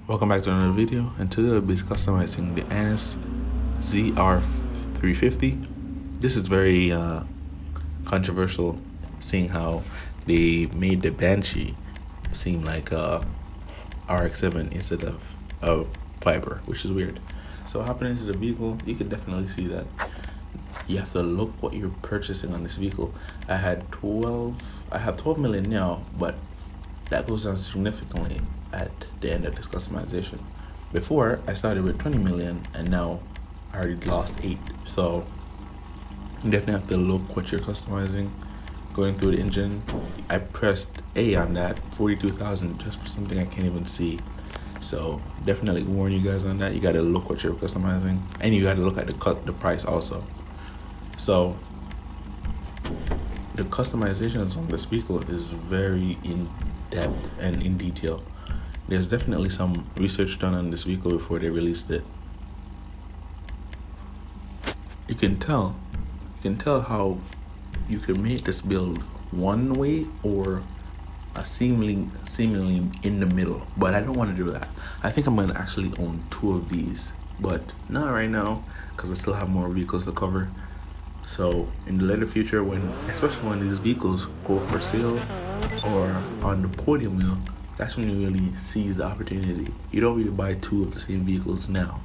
Welcome back to another video, and today I'll be customizing the Annis Zr350. This is very controversial, seeing how they made the Banshee seem like Rx7 instead of a fiber, which is weird. So hopping into the vehicle, you can definitely see that you have to look what you're purchasing on this vehicle. I have 12 million now, but that goes down significantly at the end of this customization. Before, I started with 20 million and now I already lost 8. So you definitely have to look what you're customizing. Going through the engine, I pressed A on that, 42,000, just for something I can't even see. So definitely warn you guys on that. You gotta look what you're customizing, and you gotta look at the price also. So the customizations on this vehicle is very in depth and in detail. There's definitely some research done on this vehicle before they released it. You can tell how you can make this build one way or a seemingly in the middle, but I don't want to do that. I think I'm going to actually own 2 of these, but not right now because I still have more vehicles to cover. So in the later future, especially when these vehicles go for sale or on the podium wheel, that's when you really seize the opportunity. You don't really buy 2 of the same vehicles now.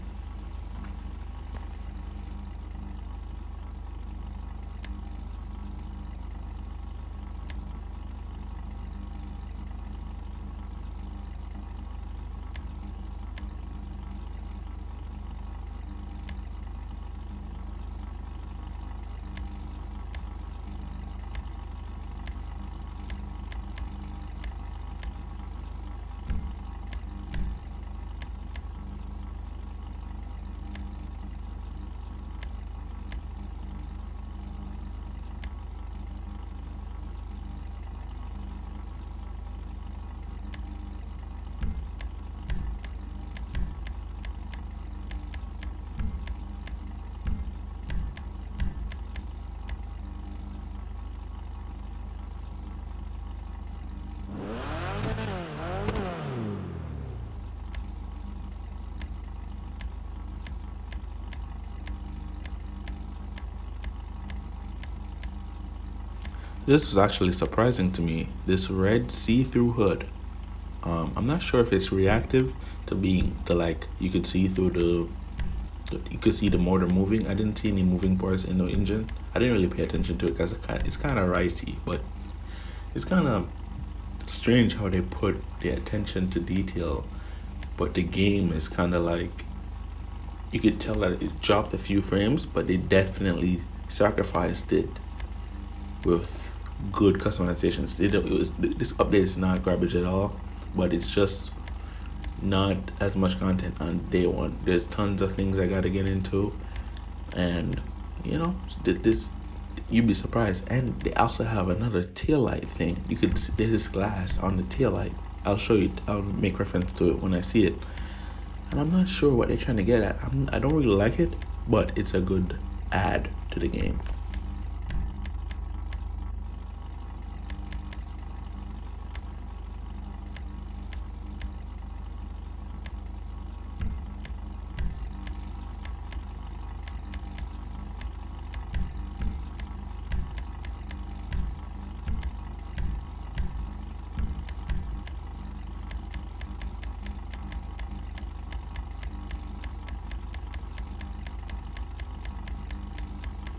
This is actually surprising to me. This red see-through hood. I'm not sure if it's reactive to like you could see through you could see the motor moving. I didn't see any moving parts in the engine. I didn't really pay attention to it because it's kind of ricey, but it's kind of strange how they put the attention to detail, but the game is kind of like, you could tell that it dropped a few frames, but they definitely sacrificed it with good customizations. This update is not garbage at all, but it's just not as much content on day one. There's tons of things I gotta get into, and this, you'd be surprised. And they also have another taillight thing. You could see there's this glass on the taillight. I'll show you. I'll make reference to it when I see it. And I'm not sure what they're trying to get at. I don't really like it, but it's a good add to the game.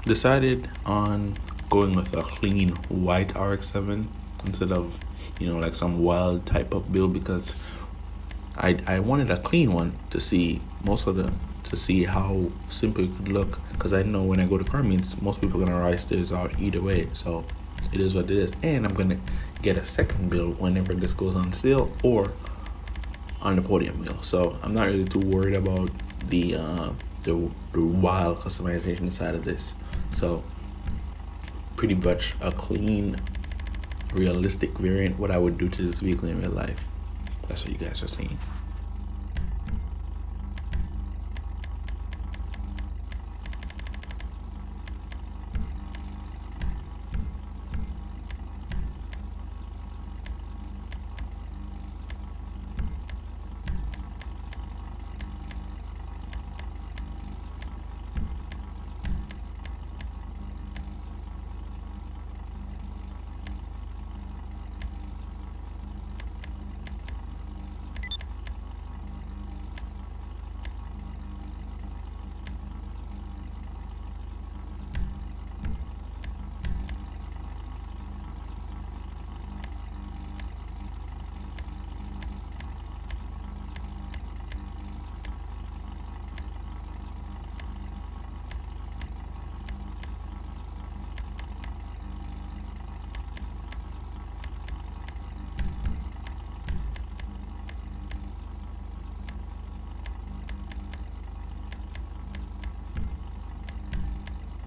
Decided on going with a clean white Rx7 instead of like some wild type of build, because I wanted a clean one to see how simple it could look, because I know when I go to car meets, most people are gonna rise theirs out either way. So it is what it is, and I'm gonna get a second build whenever this goes on sale or on the podium wheel. So I'm not really too worried about the wild customization side of this. So pretty much a clean, realistic variant, what I would do to this vehicle in real life. That's what you guys are seeing.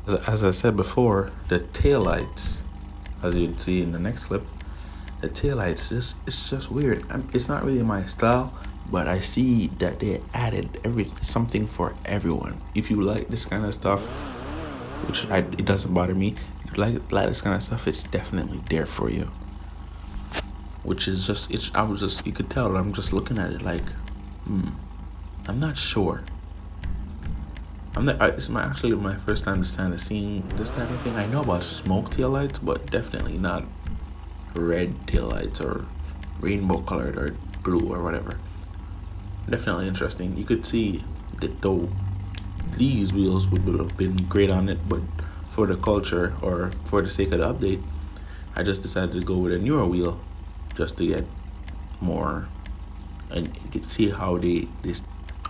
As I said before, the taillights, as you'd see in the next clip, the taillights it's just weird. It's not really my style, but I see that they added something for everyone. If you like this kind of stuff, which it doesn't bother me, if you like this kind of stuff, it's definitely there for you. Which is just you could tell I'm just looking at it like, I'm not sure. It's actually my first time seeing this type of thing. I know about smoke taillights, but definitely not red taillights or rainbow colored or blue or whatever. Definitely interesting. You could see that though these wheels would have been great on it, but for the culture or for the sake of the update, I just decided to go with a newer wheel just to get more and you can see how they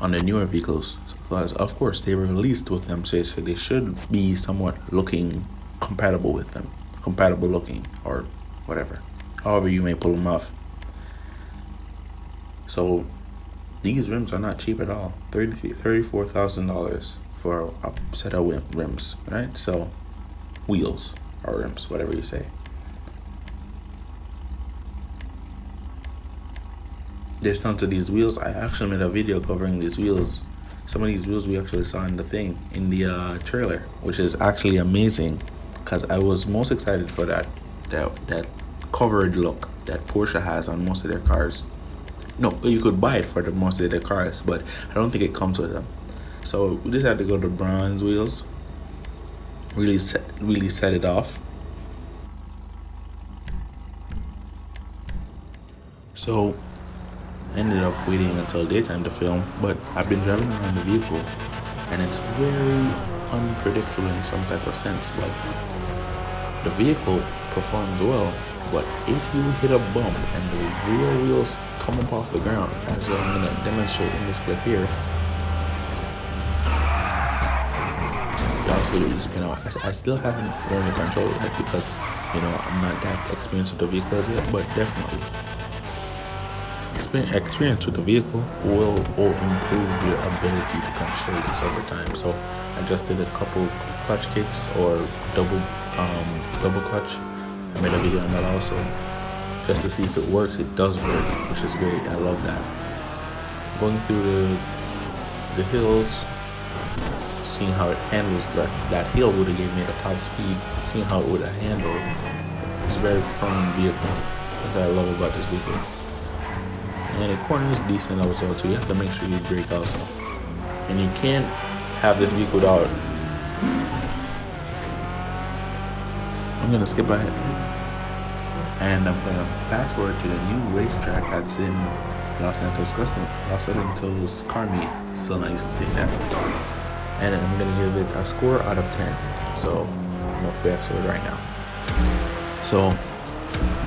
on the newer vehicles, because of course they were released with them, so they should be somewhat looking compatible with them, compatible looking or whatever, however you may pull them off. So these rims are not cheap at all. $34,000 for a set of rims, right? So wheels or rims, whatever you say. There's tons of these wheels. I actually made a video covering these wheels. Some of these wheels we actually saw in the trailer, which is actually amazing, because I was most excited for that covered look that Porsche has on most of their cars. No, you could buy it for most of their cars, but I don't think it comes with them. So we just had to go to bronze wheels. Really set it off. So ended up waiting until daytime to film, but I've been driving around the vehicle and it's very unpredictable in some type of sense. But the vehicle performs well, but if you hit a bump and the rear wheels come up off the ground, as I'm going to demonstrate in this clip here, you absolutely spin out. I still haven't learned to control it because I'm not that experienced with the vehicle yet, but definitely experience with the vehicle will improve your ability to control this over time. So I just did a couple clutch kicks or double clutch. I made a video on that also, just to see if it works. It does work, which is great. I love that. Going through the hills, seeing how it handles that hill would have gave me a top speed. Seeing how it would have handled. It's a very firm vehicle. That's what I love about this vehicle. And the corner is decent also too. You have to make sure you brake also. And you can't have this vehicle without. I'm gonna skip ahead and I'm gonna fast forward to the new racetrack that's in Los Santos car meet. So I used to say that. And I'm gonna give it a score out of 10. So I'm gonna fast forward right now. So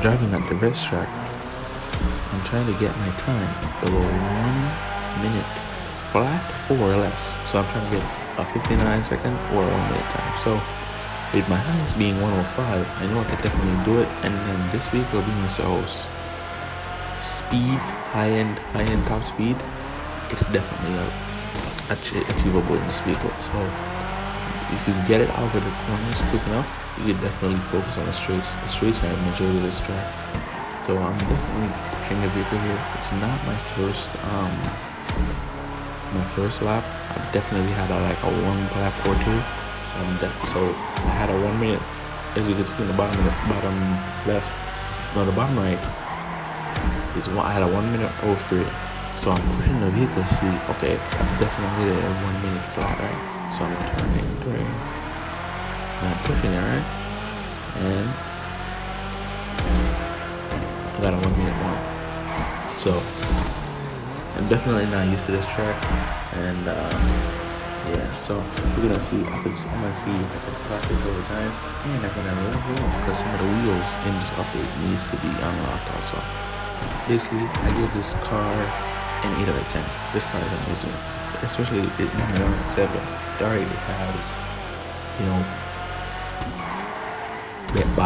driving at the racetrack, I'm trying to get my time below 1 minute flat or less. So I'm trying to get a 59-second or 1 minute time. So with my highest being 105, I know I could definitely do it. And then this vehicle being so speed, high-end top speed, it's definitely achievable in this vehicle. So if you get it out of the corners quick enough, you can definitely focus on the straights. The straights are the majority of this track. So I'm definitely pushing the vehicle here. It's not my first lap. I've definitely had a 1 lap or 2. So I had a 1 minute, as you can see in the bottom left, no, the bottom right. I had a 1 minute 03. So I'm pushing the vehicle to see, okay, I've definitely hit it in 1 minute flat, right? So I'm turning, and I'm pushing it, right? And I got a 1 minute mark. So I'm definitely not used to this track, and yeah. So we're gonna see. I'm gonna see if I can practice over time, and I'm gonna level up because some of the wheels in this update needs to be unlocked also. Basically, I give this car an 8 out of 10. This car is amazing, especially the Rx7. It already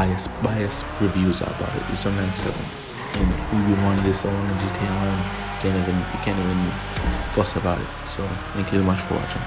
has, bias reviews about it. It's a Rx7, and we've been wanting this so long in GTA Line. You can't even fuss about it. So thank you so much for watching.